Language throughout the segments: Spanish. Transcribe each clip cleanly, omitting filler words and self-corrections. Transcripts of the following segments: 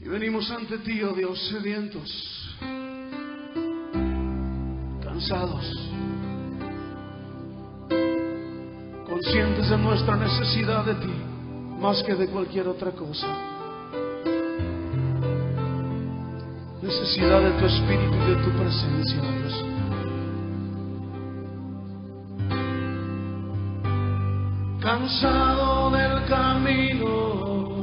Y venimos ante ti, oh Dios, sedientos, cansados, conscientes de nuestra necesidad de ti, más que de cualquier otra cosa. Necesidad de tu Espíritu y de tu presencia, oh Dios. Cansado del camino,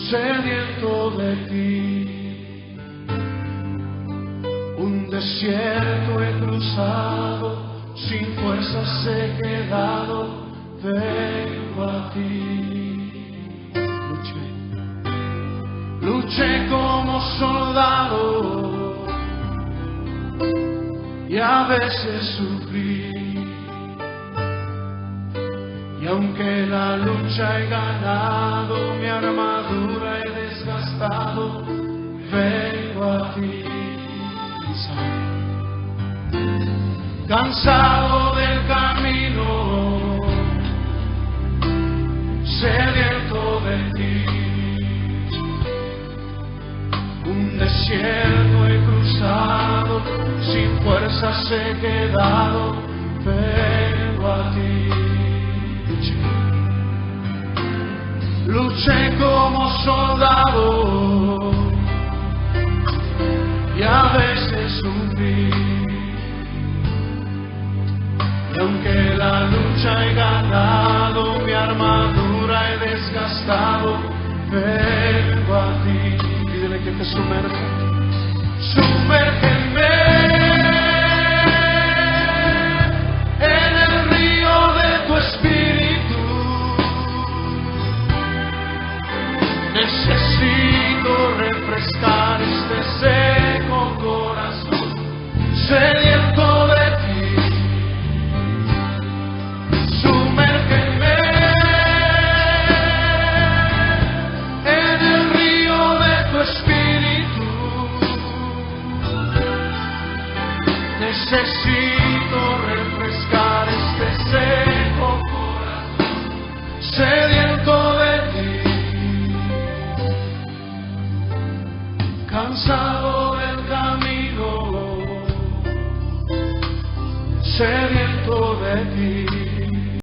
sediento de ti, un desierto he cruzado, sin fuerzas he quedado, vengo a ti. Luché como soldado y a veces sufrí. Y aunque la lucha he ganado, mi armadura he desgastado, vengo a ti. Cansado del camino, sediento de ti, un desierto he cruzado, sin fuerzas he quedado, vengo a ti. Luché como soldado y a veces sufrí. Y aunque la lucha he ganado, mi armadura he desgastado, vengo a ti. Pídele que te sumerja. Sumérgeme en el río de tu Espíritu. Necesito refrescar este seco corazón, sediento de ti. Sumérgeme en el río de tu Espíritu. Necesito refrescar este seco corazón, sediento de ti. Cansado del camino, sediento de ti.